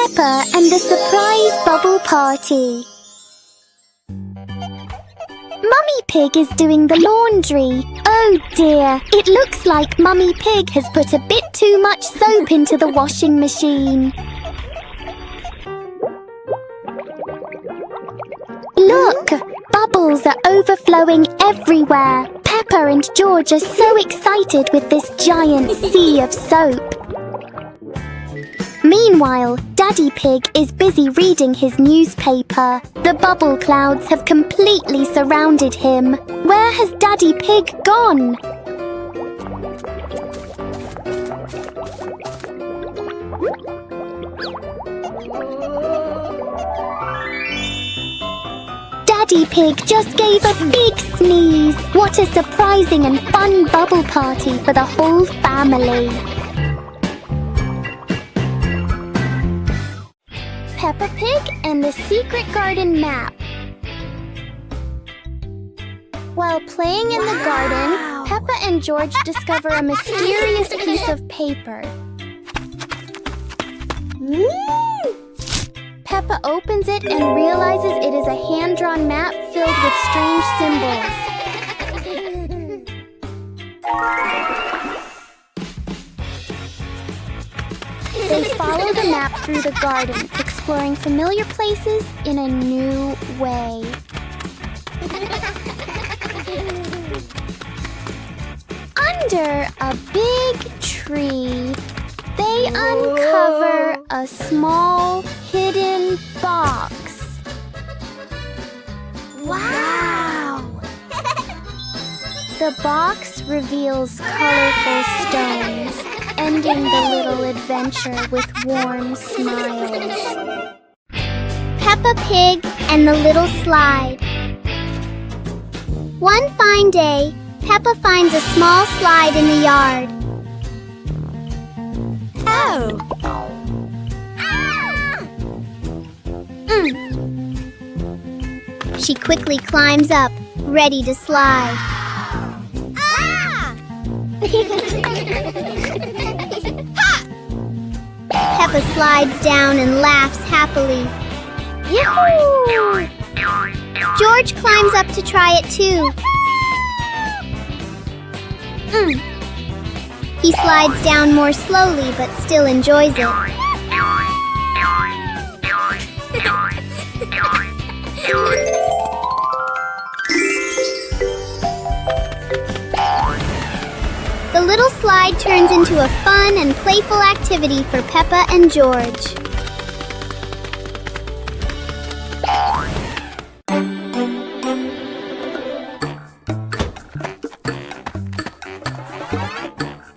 Peppa and the surprise bubble party. Mummy Pig is doing the laundry. Oh dear, it looks like Mummy Pig has put a bit too much soap into the washing machine. Look, bubbles are overflowing everywhere. Peppa and George are so excited with this giant sea of soap. Meanwhile, Daddy Pig is busy reading his newspaper. The bubble clouds have completely surrounded him. Where has Daddy Pig gone? Daddy Pig just gave a big sneeze. What a surprising and fun bubble party for the whole family. Peppa Pig and the Secret Garden Map. While playing in the garden, Peppa and George discover a mysterious piece of paper. Peppa opens it and realizes it is a hand-drawn map filled with strange symbols. They follow the map through the garden, exploring familiar places in a new way. Under a big tree, they uncover a small hidden box. Wow! The box reveals colorful stones, ending the little adventure with warm smiles. Peppa Pig and the Little Slide. One fine day, Peppa finds a small slide in the yard. Oh! She quickly climbs up, ready to slide. Peppa slides down and laughs happily. Yahoo! George climbs up to try it too. He slides down more slowly but still enjoys it. The little slide turns into a fun and playful activity for Peppa and George.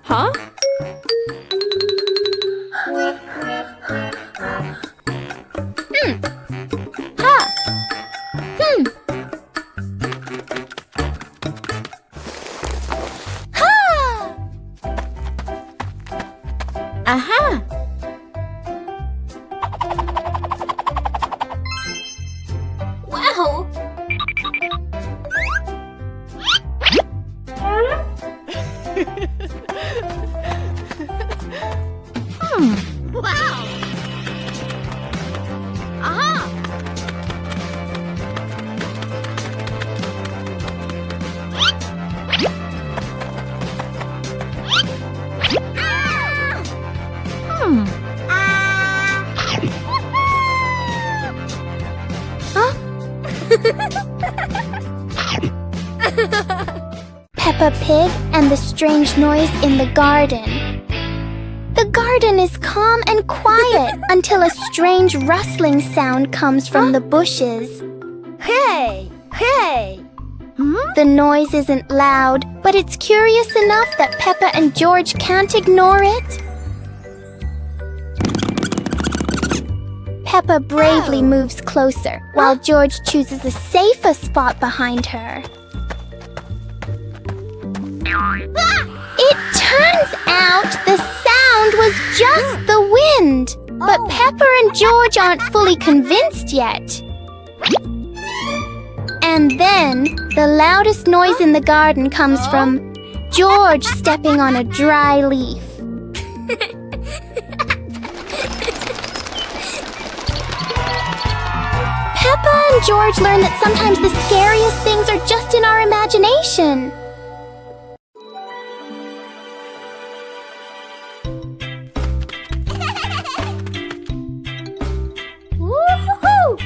Huh? Aha! Wow! Wow! Aha! Peppa Pig and the strange noise in the garden. The garden is calm and quiet until a strange rustling sound comes from the bushes. Hey! Hey! The noise isn't loud, but it's curious enough that Peppa and George can't ignore it. Peppa bravely moves closer, while George chooses a safer spot behind her. It turns out the sound was just the wind, but Peppa and George aren't fully convinced yet. And then, the loudest noise in the garden comes from George stepping on a dry leaf. and George learn that sometimes the scariest things are just in our imagination. Woo-hoo-hoo!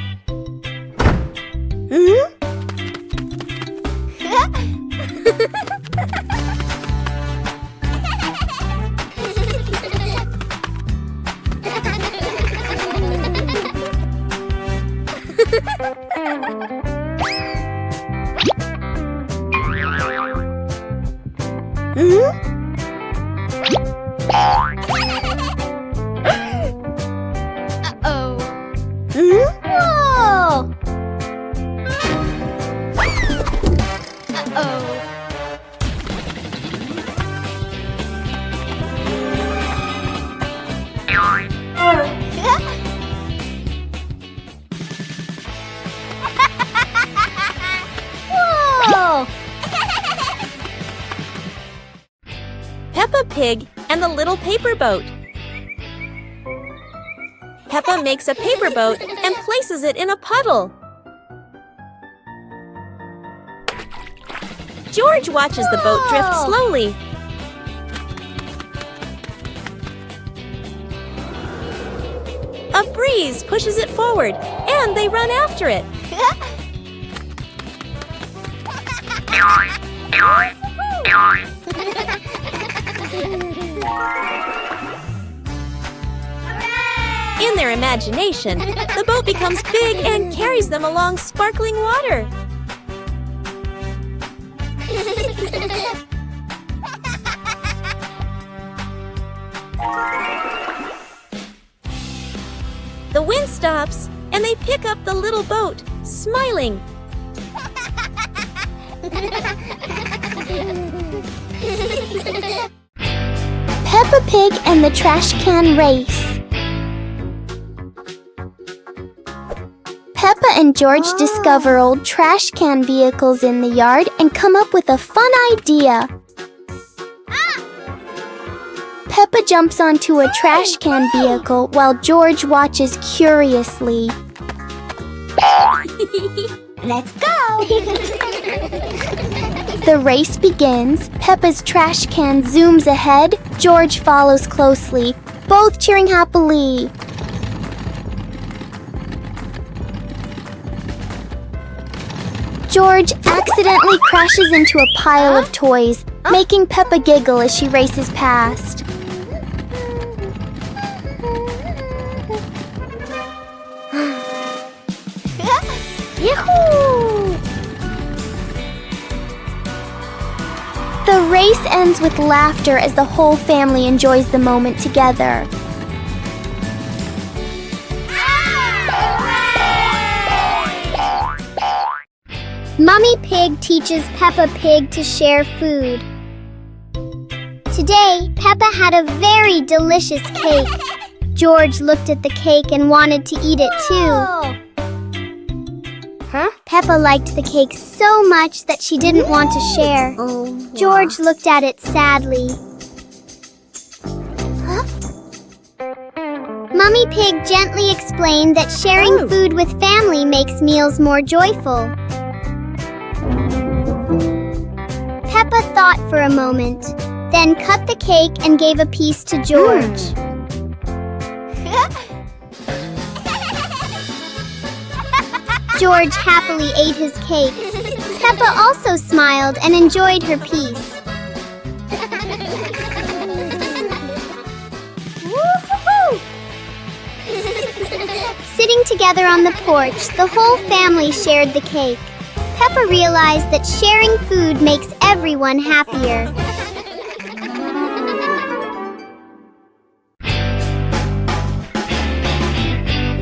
Peppa Pig and the Little Paper Boat. Peppa makes a paper boat and places it in a puddle. George watches the boat drift slowly. A breeze pushes it forward, and they run after it. In their imagination, the boat becomes big and carries them along sparkling water. The wind stops, and they pick up the little boat, smiling. Peppa Pig and the Trash Can Race. Peppa and George discover old trash can vehicles in the yard and come up with a fun idea. Peppa jumps onto a trash can vehicle while George watches curiously. Let's go! The race begins. Peppa's trash can zooms ahead. George follows closely, both cheering happily. George accidentally crashes into a pile of toys, making Peppa giggle as she races past. Yahoo! The race ends with laughter as the whole family enjoys the moment together. Mummy Pig teaches Peppa Pig to share food. Today, Peppa had a very delicious cake. George looked at the cake and wanted to eat it too. Peppa liked the cake so much that she didn't want to share. George looked at it sadly. Mummy Pig gently explained that sharing food with family makes meals more joyful. Peppa thought for a moment, then cut the cake and gave a piece to George. George happily ate his cake. Peppa also smiled and enjoyed her piece. Woo-hoo-hoo! Sitting together on the porch, the whole family shared the cake. Peppa realized that sharing food makes everyone happier.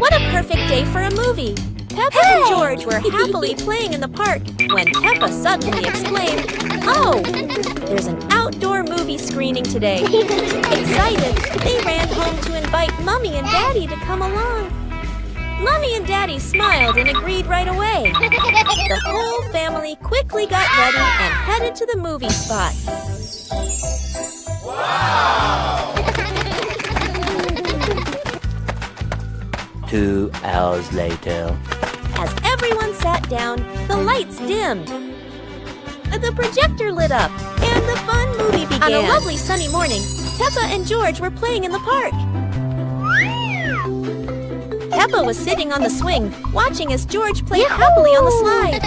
What a perfect day for a movie! Peppa and George were happily playing in the park when Peppa suddenly exclaimed, "Oh, there's an outdoor movie screening today." Excited, they ran home to invite Mommy and Daddy to come along. Mommy and Daddy smiled and agreed right away. The whole family quickly got ready and headed to the movie spot. Wow! 2 hours later. As everyone sat down, the lights dimmed. The projector lit up, and the fun movie began. On a lovely sunny morning, Peppa and George were playing in the park. Peppa was sitting on the swing, watching as George played happily on the slide.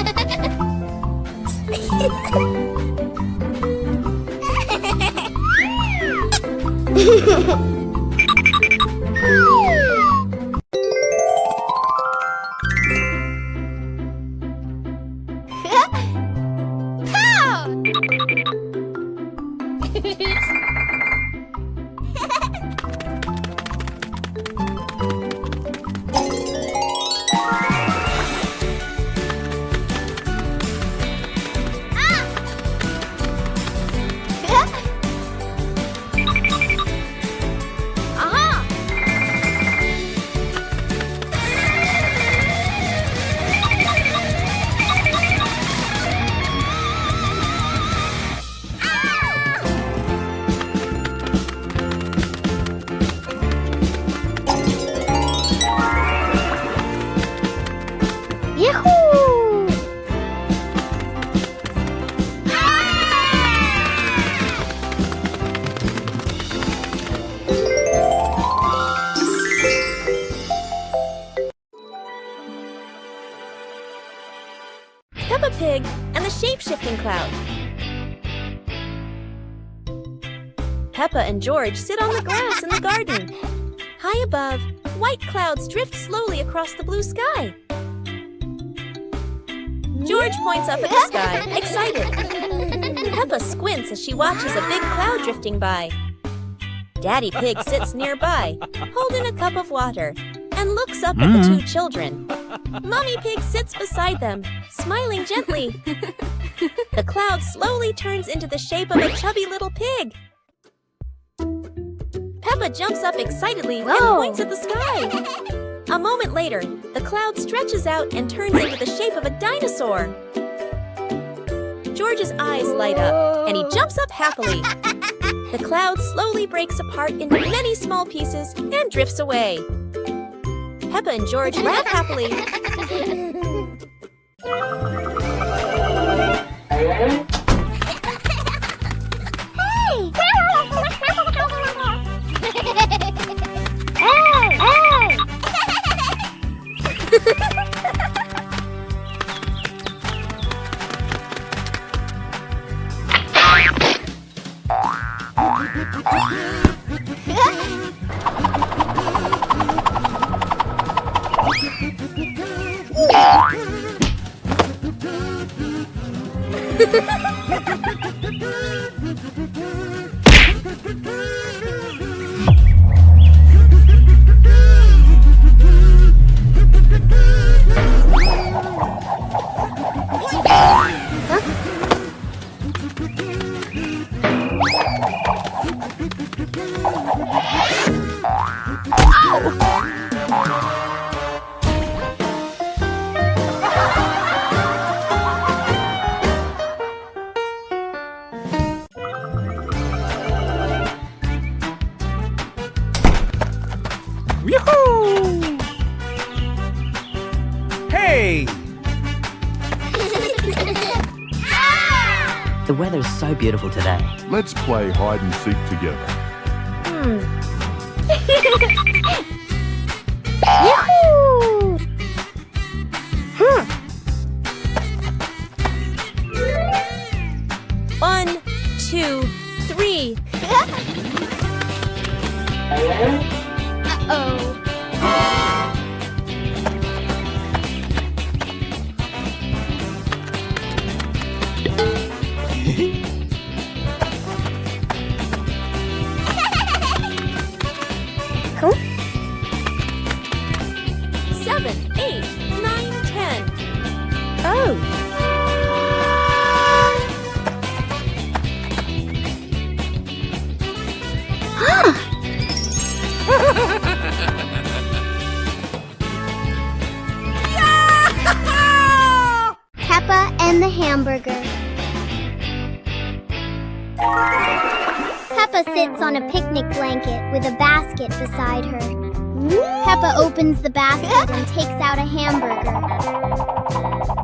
Peppa Pig and the shape-shifting cloud. Peppa and George sit on the grass in the garden. High above, white clouds drift slowly across the blue sky. George points up at the sky, excited. Peppa squints as she watches a big cloud drifting by. Daddy Pig sits nearby, holding a cup of water, and looks up at the two children. Mommy Pig sits beside them, smiling gently. The cloud slowly turns into the shape of a chubby little pig. Peppa jumps up excitedly and points at the sky. A moment later, the cloud stretches out and turns into the shape of a dinosaur. George's eyes light up, and he jumps up happily. The cloud slowly breaks apart into many small pieces and drifts away. Peppa and George laugh happily. Hey! The weather's so beautiful today. Let's play hide and seek together. Yahoo! 1, 2, 3. Uh-oh. Cool. 7, 8, 9, 10. Oh. Peppa and the hamburger. Peppa sits on a picnic blanket with a basket beside her. Peppa opens the basket and takes out a hamburger.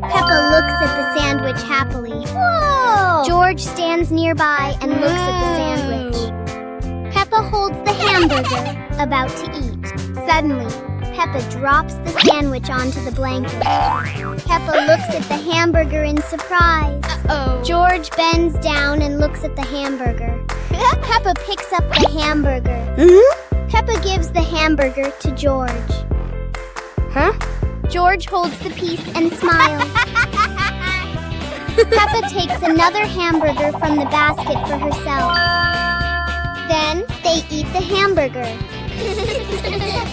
Peppa looks at the sandwich happily. Whoa! George stands nearby and looks at the sandwich. Peppa holds the hamburger, about to eat. Suddenly, Peppa drops the sandwich onto the blanket. Peppa looks at the hamburger in surprise. Uh-oh. George bends down and looks at the hamburger. Peppa picks up the hamburger. Peppa gives the hamburger to George. Huh? George holds the piece and smiles. Peppa takes another hamburger from the basket for herself. Then they eat the hamburger.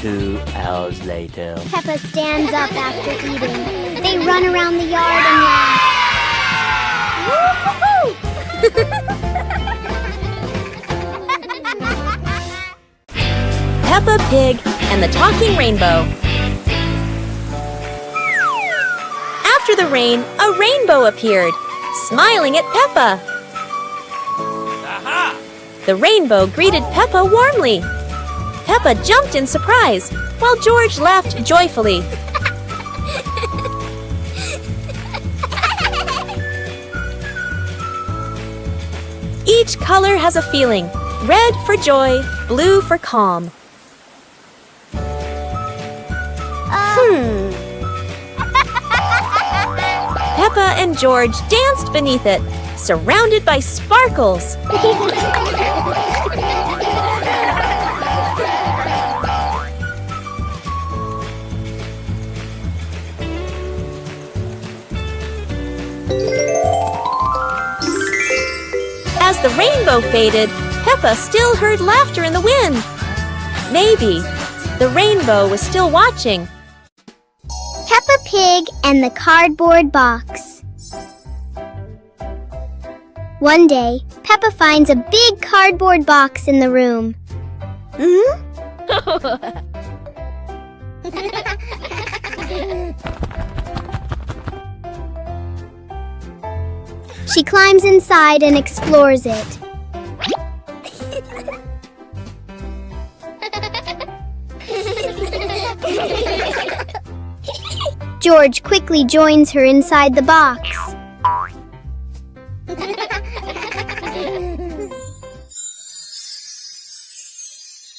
2 hours later. Peppa stands up after eating. They run around the yard and laugh. Peppa Pig and the Talking Rainbow. After the rain, a rainbow appeared, smiling at Peppa. Aha! The rainbow greeted Peppa warmly. Peppa jumped in surprise, while George laughed joyfully. Each color has a feeling. Red for joy, blue for calm. Peppa and George danced beneath it, surrounded by sparkles. As the rainbow faded, Peppa still heard laughter in the wind. Maybe the rainbow was still watching. Peppa Pig and the cardboard box. One day, Peppa finds a big cardboard box in the room. She climbs inside and explores it. George quickly joins her inside the box.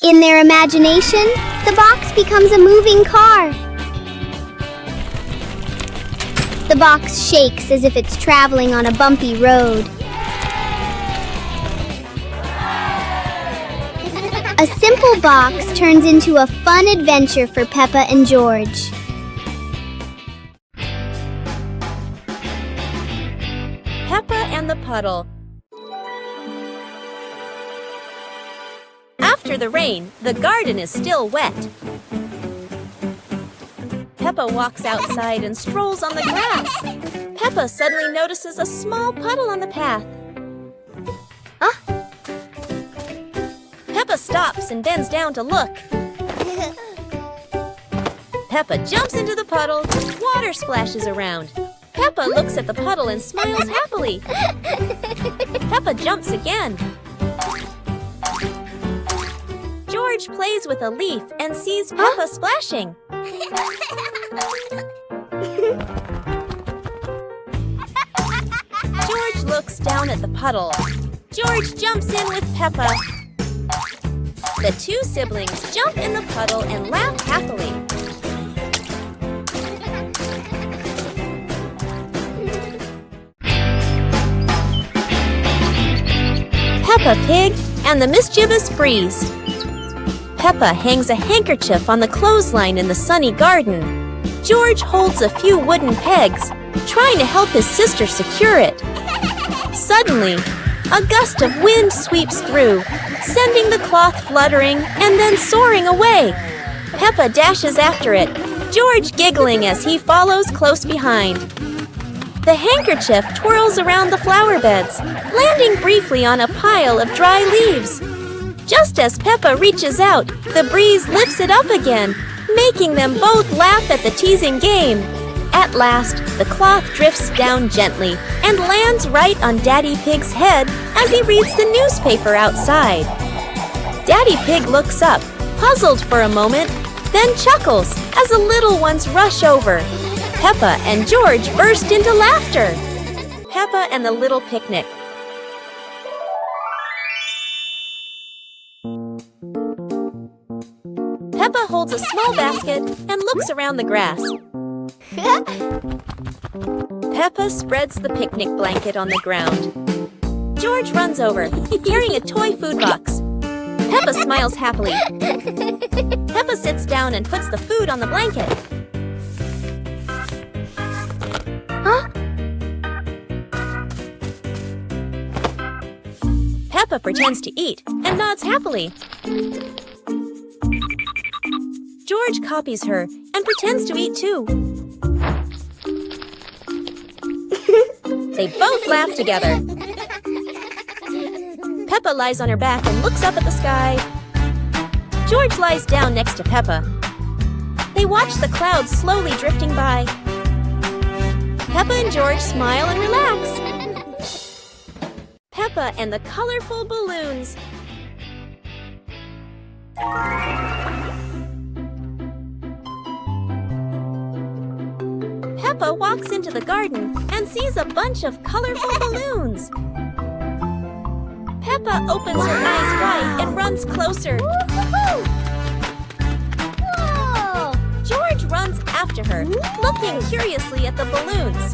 In their imagination, the box becomes a moving car. The box shakes as if it's traveling on a bumpy road. A simple box turns into a fun adventure for Peppa and George. Peppa and the Puddle. After the rain, the garden is still wet. Peppa walks outside and strolls on the grass. Peppa suddenly notices a small puddle on the path. Peppa stops and bends down to look. Peppa jumps into the puddle. Water splashes around. Peppa looks at the puddle and smiles happily. Peppa jumps again. George plays with a leaf and sees Peppa splashing. George looks down at the puddle. George jumps in with Peppa. The two siblings jump in the puddle and laugh happily. Peppa Pig and the Mischievous Breeze. Peppa hangs a handkerchief on the clothesline in the sunny garden. George holds a few wooden pegs, trying to help his sister secure it. Suddenly, a gust of wind sweeps through, sending the cloth fluttering and then soaring away. Peppa dashes after it, George giggling as he follows close behind. The handkerchief twirls around the flower beds, landing briefly on a pile of dry leaves. Just as Peppa reaches out, the breeze lifts it up again, making them both laugh at the teasing game. At last, the cloth drifts down gently and lands right on Daddy Pig's head as he reads the newspaper outside. Daddy Pig looks up, puzzled for a moment, then chuckles as the little ones rush over. Peppa and George burst into laughter. Peppa and the Little Picnic. Peppa holds a small basket and looks around the grass. Peppa spreads the picnic blanket on the ground. George runs over, carrying a toy food box. Peppa smiles happily. Peppa sits down and puts the food on the blanket. Huh? Peppa pretends to eat and nods happily. George copies her and pretends to eat too. They both laugh together. Peppa lies on her back and looks up at the sky. George lies down next to Peppa. They watch the clouds slowly drifting by. Peppa and George smile and relax. Peppa and the colorful balloons. Peppa walks into the garden and sees a bunch of colorful balloons. Peppa opens her eyes wide and runs closer. Whoa! George runs after her, looking curiously at the balloons.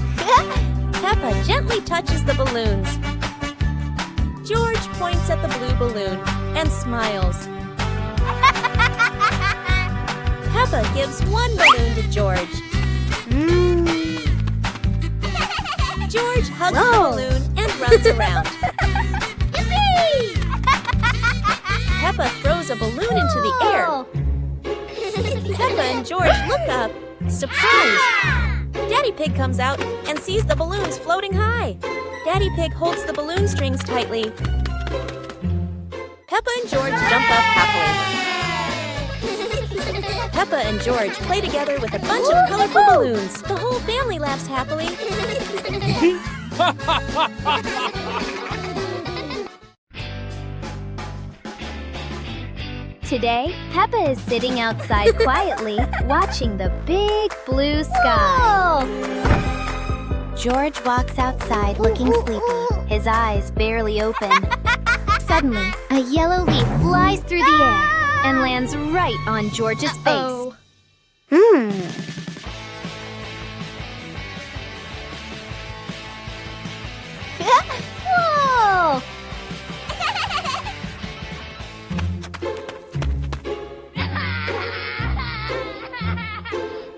Peppa gently touches the balloons. George points at the blue balloon and smiles. Peppa gives one balloon to George. George hugs the balloon and runs around. Peppa throws a balloon into the air. Peppa and George look up, surprised. Daddy Pig comes out and sees the balloons floating high. Daddy Pig holds the balloon strings tightly. Peppa and George jump up happily. Peppa and George play together with a bunch of colorful balloons. The whole family laughs happily. Today, Peppa is sitting outside quietly, watching the big blue sky. George walks outside looking sleepy, his eyes barely open. Suddenly, a yellow leaf flies through the air and lands right on George's face. Whoa!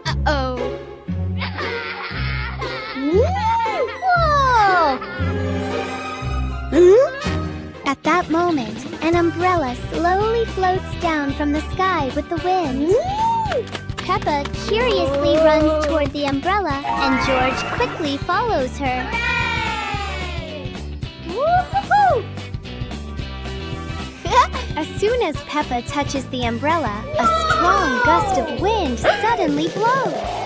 Uh-oh. Whoa! At that moment, an umbrella slowly floats down from the sky with the wind. Peppa curiously runs toward the umbrella, and George quickly follows her. Woo-hoo-hoo! As soon as Peppa touches the umbrella, a strong gust of wind suddenly blows.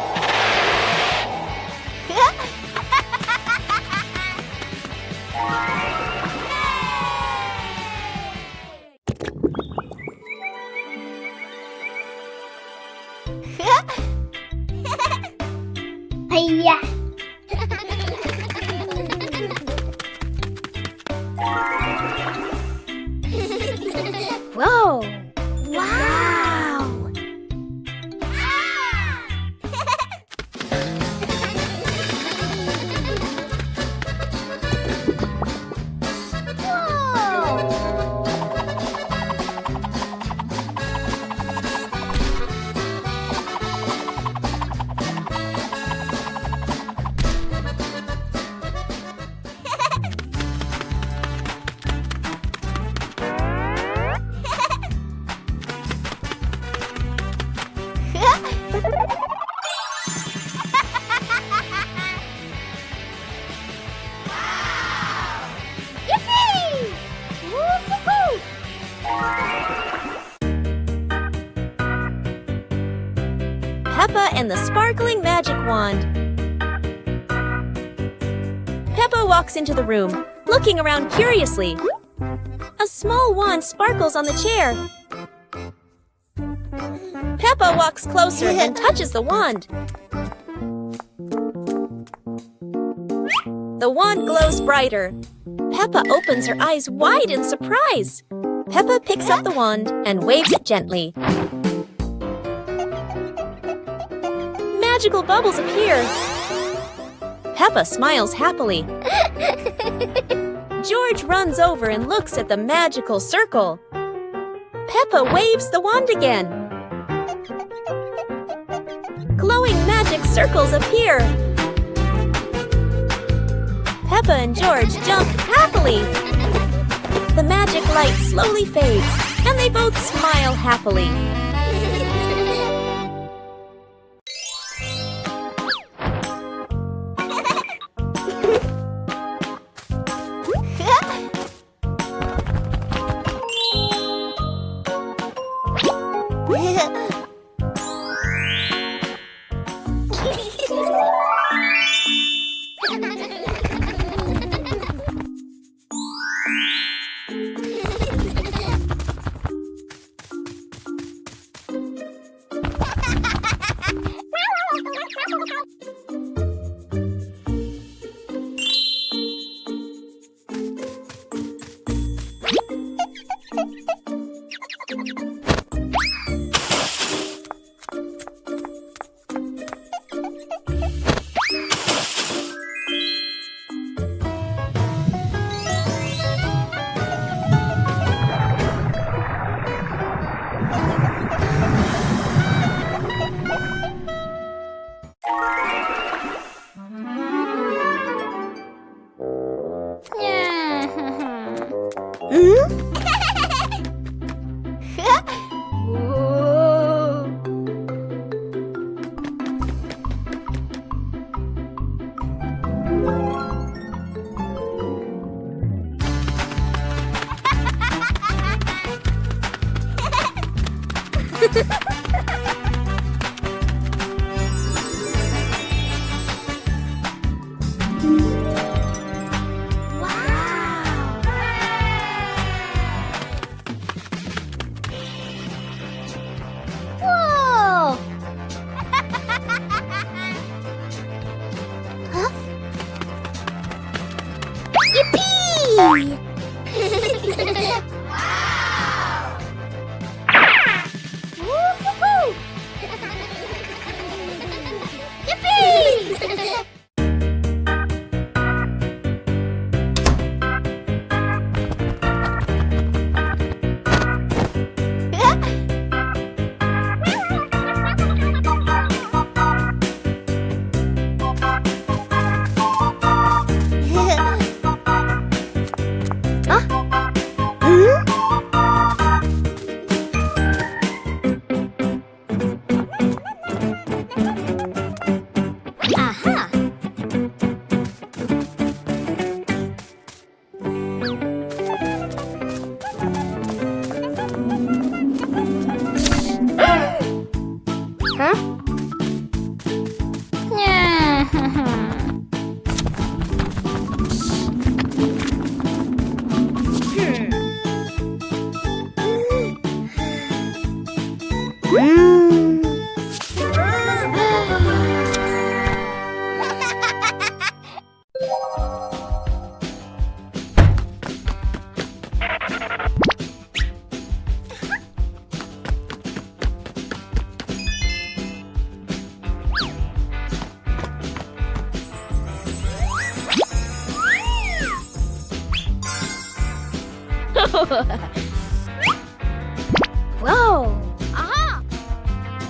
Hi-ya! Whoa! Wow! Yippee! Woo-hoo-hoo! Peppa and the sparkling magic wand. Peppa walks into the room, looking around curiously. A small wand sparkles on the chair. Peppa walks closer and touches the wand. The wand glows brighter. Peppa opens her eyes wide in surprise. Peppa picks up the wand and waves it gently. Magical bubbles appear. Peppa smiles happily. George runs over and looks at the magical circle. Peppa waves the wand again. Glowing magic circles appear. Peppa and George jump happily. The magic light slowly fades, and they both smile happily. Whoa! Aha!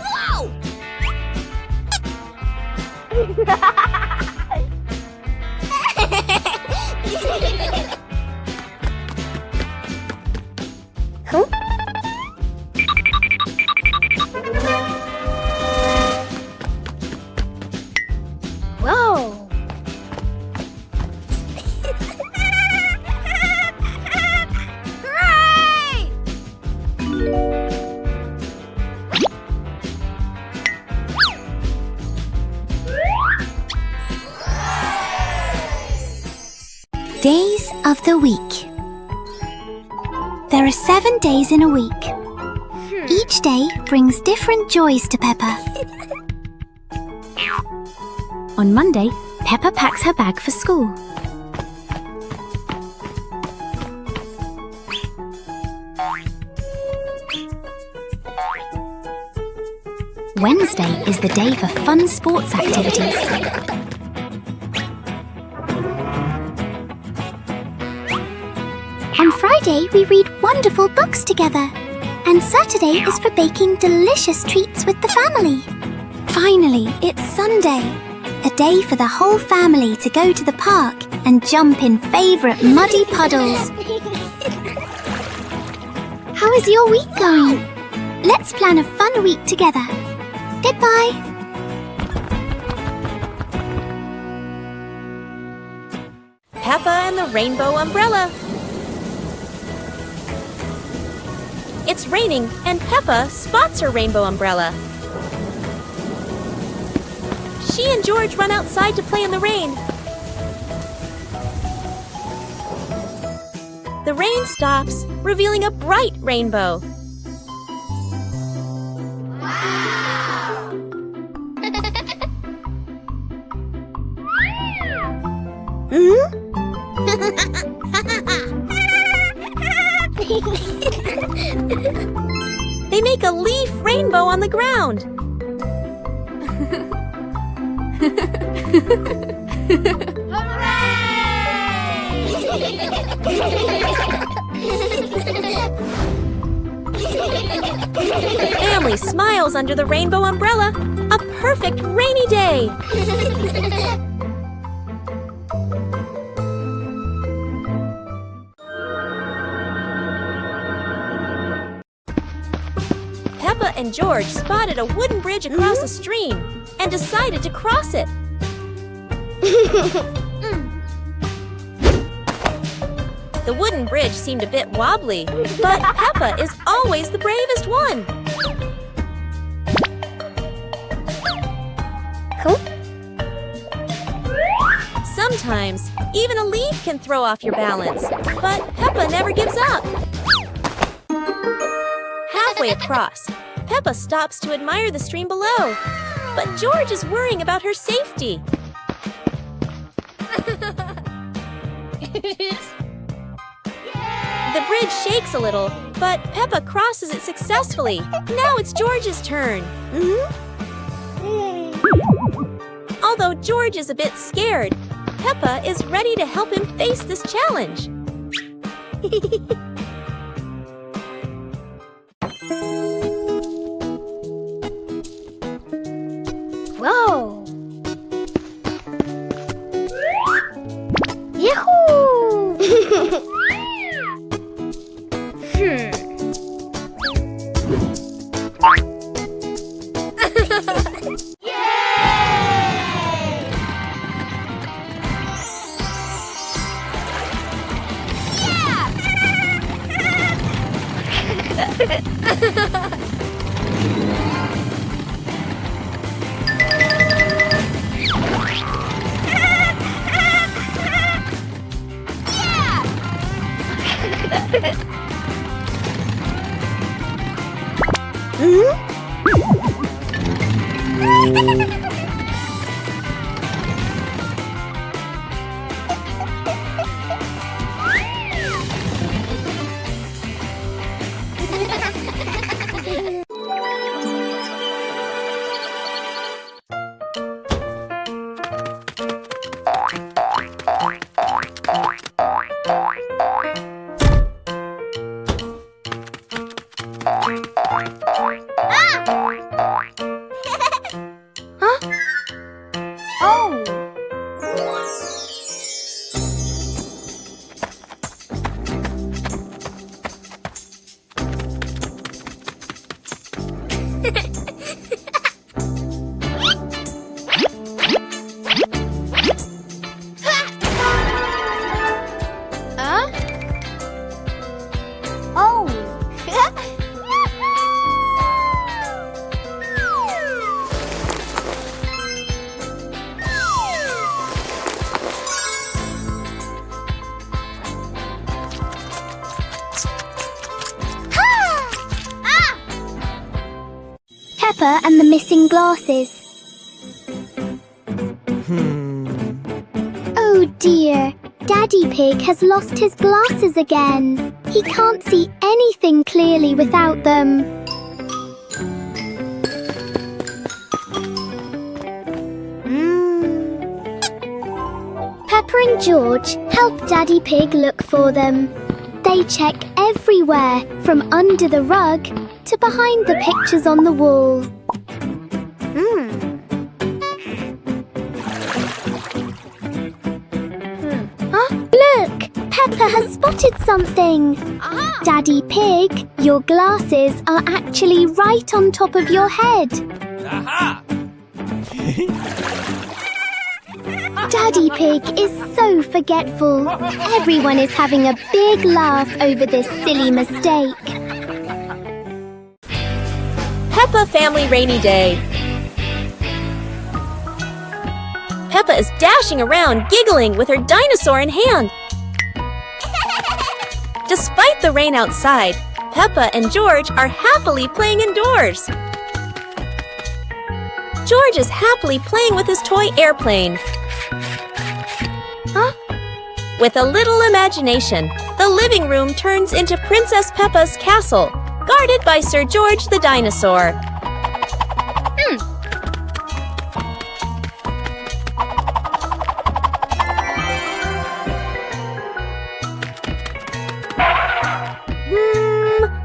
Whoa! Whoa! Days of the week. There are 7 days in a week. Each day brings different joys to Peppa. On Monday, Peppa packs her bag for school. Wednesday is the day for fun sports activities. On Friday, we read wonderful books together. And Saturday is for baking delicious treats with the family. Finally, it's Sunday. A day for the whole family to go to the park and jump in favourite muddy puddles. How is your week going? Let's plan a fun week together. Goodbye. Peppa and the Rainbow Umbrella. It's raining, and Peppa spots her rainbow umbrella. She and George run outside to play in the rain. The rain stops, revealing a bright rainbow. They make a leaf rainbow on the ground. The family smiles under the rainbow umbrella. A perfect rainy day. Peppa and George spotted a wooden bridge across a stream and decided to cross it. The wooden bridge seemed a bit wobbly, but Peppa is always the bravest one. Sometimes, even a leaf can throw off your balance, but Peppa never gives up. Halfway across, Peppa stops to admire the stream below, but George is worrying about her safety. The bridge shakes a little, but Peppa crosses it successfully. Now it's George's turn. Although George is a bit scared, Peppa is ready to help him face this challenge. Whoa! Yahoo! Huh? Peppa and the missing glasses. Oh dear, Daddy Pig has lost his glasses again. He can't see anything clearly without them. Peppa and George help Daddy Pig look for them. They check everywhere, from under the rug to behind the pictures on the wall. Look! Peppa has spotted something. Daddy Pig, your glasses are actually right on top of your head. Daddy Pig is so forgetful. Everyone is having a big laugh over this silly mistake. Peppa Family Rainy Day. Peppa is dashing around, giggling with her dinosaur in hand. Despite the rain outside, Peppa and George are happily playing indoors. George is happily playing with his toy airplane. With a little imagination, the living room turns into Princess Peppa's castle, guarded by Sir George the dinosaur.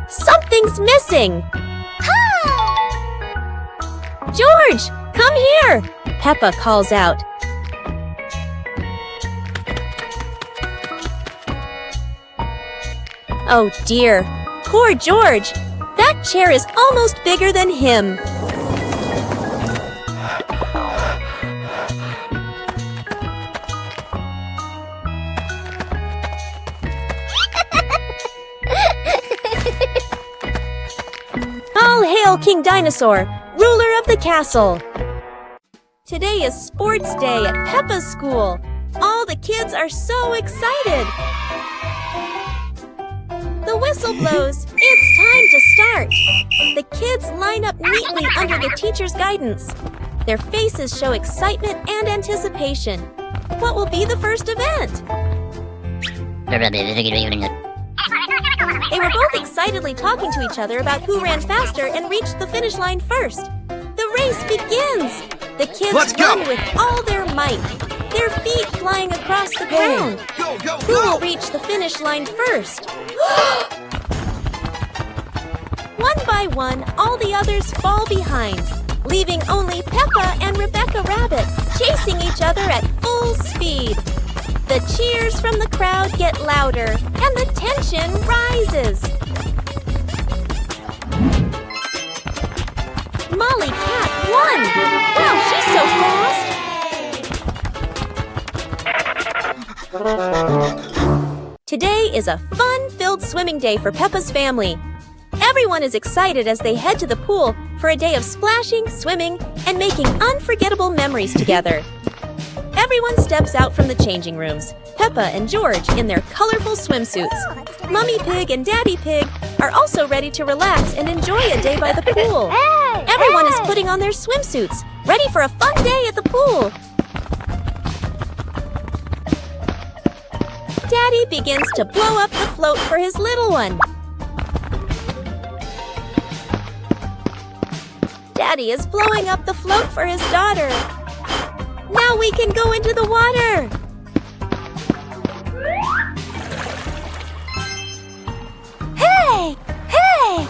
Something's missing. George, come here! Peppa calls out. Oh dear, poor George. That chair is almost bigger than him. All hail King Dinosaur, ruler of the castle. Today is sports day at Peppa's school. All the kids are so excited. The whistle blows. It's time to start. The kids line up neatly under the teacher's guidance. Their faces show excitement and anticipation. What will be the first event? They were both excitedly talking to each other about who ran faster and reached the finish line first. The race begins. The kids run with all their might, their feet flying across the ground. Who will reach the finish line first? One by one, all the others fall behind, leaving only Peppa and Rebecca Rabbit chasing each other at full speed. The cheers from the crowd get louder, and the tension rises. Molly Cat won! Wow, she's so fast! Today is a fun-filled swimming day for Peppa's family. Everyone is excited as they head to the pool for a day of splashing, swimming, and making unforgettable memories together. Everyone steps out from the changing rooms, Peppa and George in their colorful swimsuits. Mummy Pig and Daddy Pig are also ready to relax and enjoy a day by the pool. Everyone is putting on their swimsuits, ready for a fun day at the pool. Daddy begins to blow up the float for his little one. Daddy is blowing up the float for his daughter. Now we can go into the water. Hey! Hey!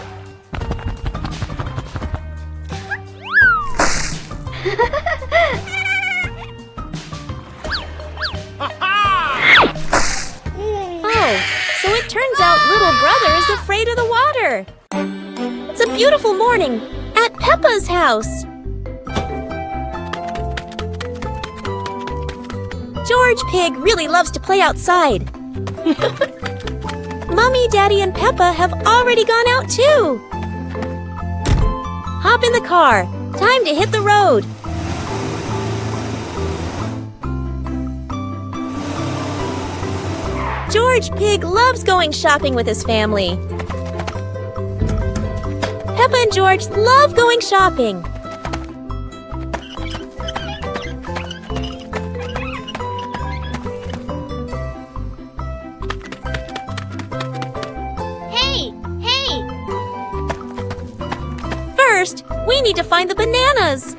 Oh, so it turns out little brother is afraid of the water. It's a beautiful morning at Peppa's house. George Pig really loves to play outside. Mummy, Daddy, and Peppa have already gone out too. Hop in the car. Time to hit the road. George Pig loves going shopping with his family. Peppa and George love going shopping. Hey! First, we need to find the bananas.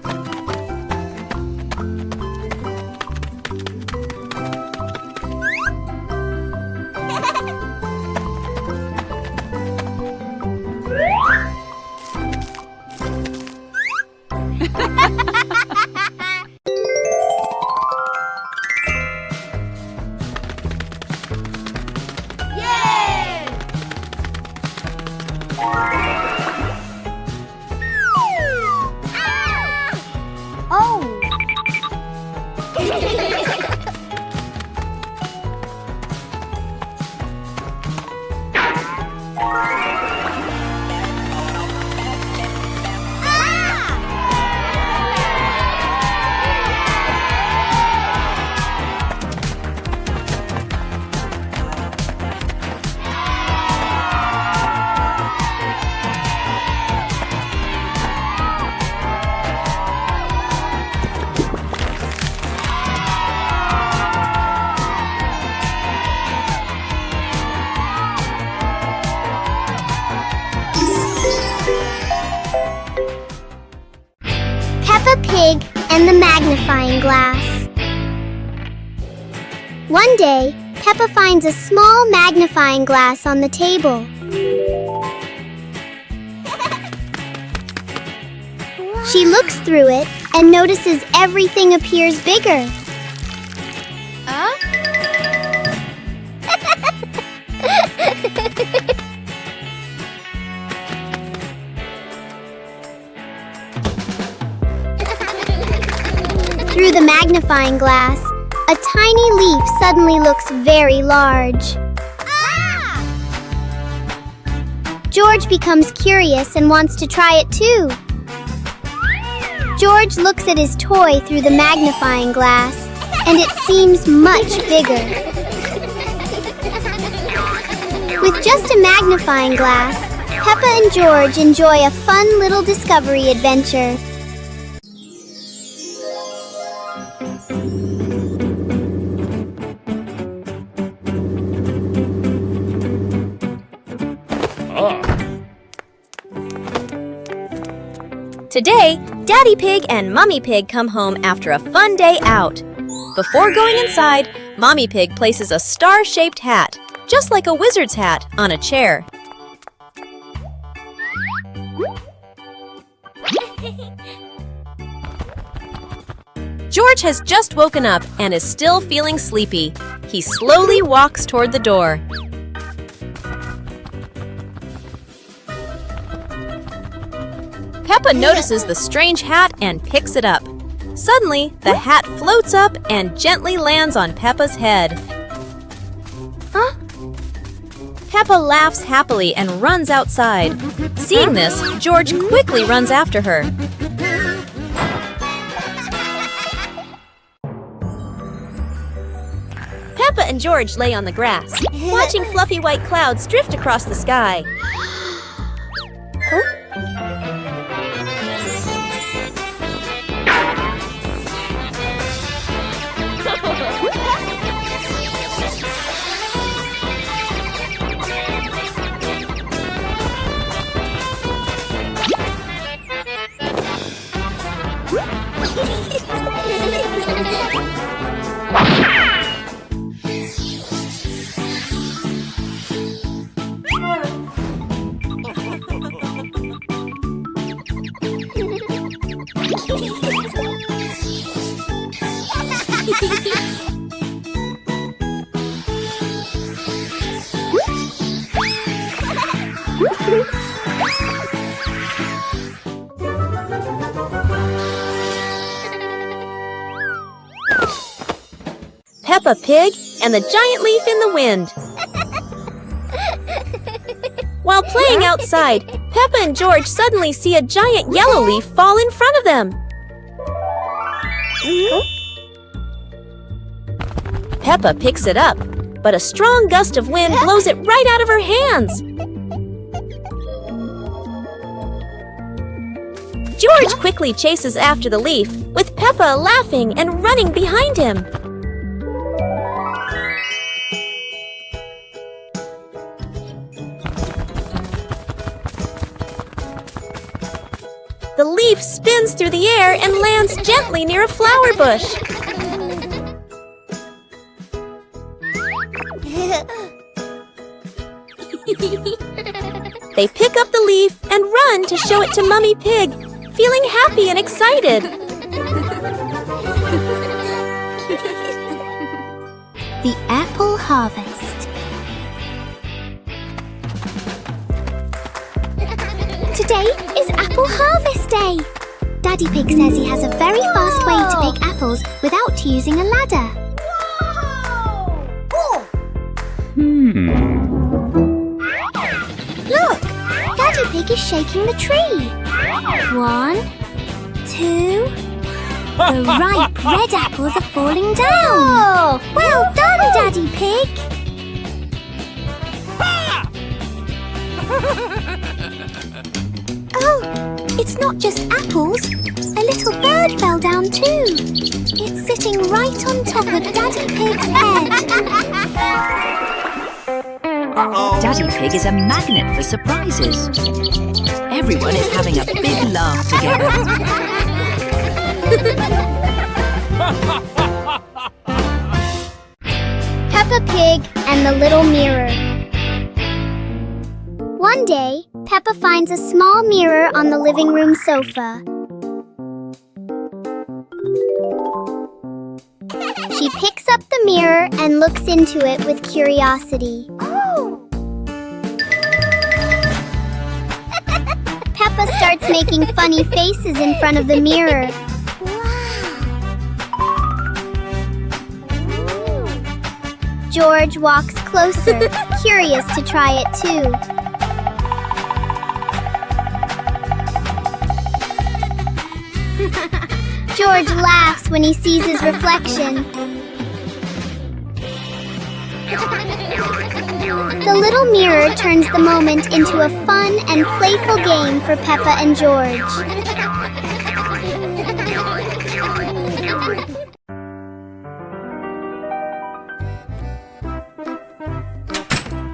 Peppa Pig and the magnifying glass. One day, Peppa finds a small magnifying glass on the table. She looks through it and notices everything appears bigger. Through the magnifying glass, a tiny leaf suddenly looks very large. George becomes curious and wants to try it too. George looks at his toy through the magnifying glass, and it seems much bigger. With just a magnifying glass, Peppa and George enjoy a fun little discovery adventure. Today, Daddy Pig and Mummy Pig come home after a fun day out. Before going inside, Mommy Pig places a star-shaped hat, just like a wizard's hat, on a chair. George has just woken up and is still feeling sleepy. He slowly walks toward the door. Peppa notices the strange hat and picks it up. Suddenly, the hat floats up and gently lands on Peppa's head. Peppa laughs happily and runs outside. Seeing this, George quickly runs after her. Peppa and George lay on the grass, watching fluffy white clouds drift across the sky. Peppa Pig and the giant leaf in the wind. While playing outside, Peppa and George suddenly see a giant yellow leaf fall in front of them. Peppa picks it up, but a strong gust of wind blows it right out of her hands. George quickly chases after the leaf, with Peppa laughing and running behind him. The leaf spins through the air and lands gently near a flower bush. They pick up the leaf and run to show it to Mummy Pig, feeling happy and excited. The apple harvest. Today is apple harvest day. Daddy Pig says he has a very fast way to pick apples without using a ladder. Look, Daddy Pig is shaking the tree. 1, 2. The ripe red apples are falling down. Well done, Daddy Pig. Oh, it's not just apples. A little bird fell down too. It's sitting right on top of Daddy Pig's head. Daddy Pig is a magnet for surprises. Everyone is having a big laugh together. Peppa Pig and the Little Mirror. One day, Peppa finds a small mirror on the living room sofa. She picks up the mirror and looks into it with curiosity. Peppa starts making funny faces in front of the mirror. George walks closer, curious to try it too. George laughs when he sees his reflection. The little mirror turns the moment into a fun and playful game for Peppa and George.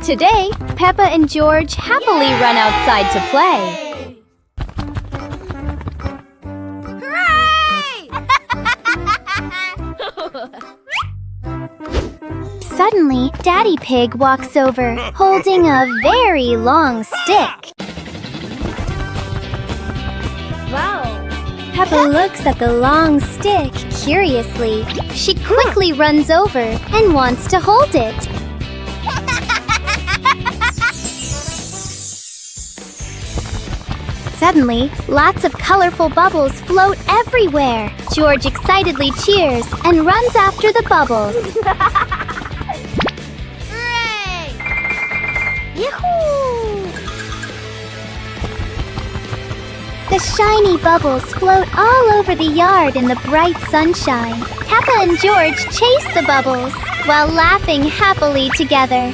Today, Peppa and George happily run outside to play. Suddenly, Daddy Pig walks over, holding a very long stick. Wow! Peppa looks at the long stick curiously. She quickly runs over and wants to hold it. Suddenly, lots of colorful bubbles float everywhere. George excitedly cheers and runs after the bubbles. Hooray! Yahoo! The shiny bubbles float all over the yard in the bright sunshine. Peppa and George chase the bubbles while laughing happily together.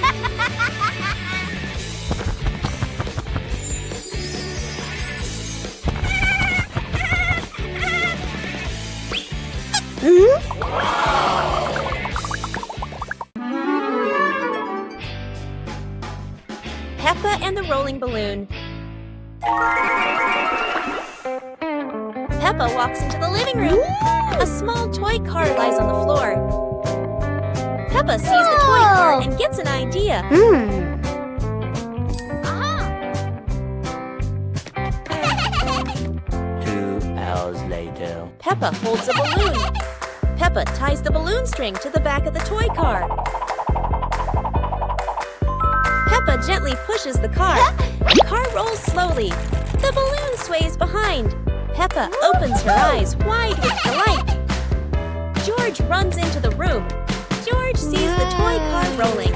Peppa and the rolling balloon. Peppa walks into the living room. A small toy car lies on the floor. Peppa sees the toy car and gets an idea. 2 hours later. Peppa holds a balloon. Peppa ties the balloon string to the back of the toy car. Peppa gently pushes the car. The car rolls slowly. The balloon sways behind. Peppa opens her eyes wide with delight. George runs into the room. George sees the toy car rolling.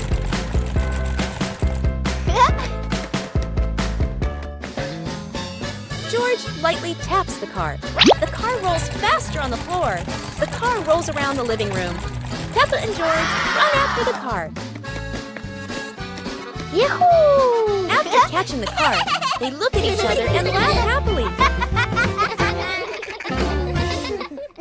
George lightly taps the car. The car rolls faster on the floor. The car rolls around the living room. Peppa and George run after the car. Yahoo! After catching the car, they look at each other and laugh happily.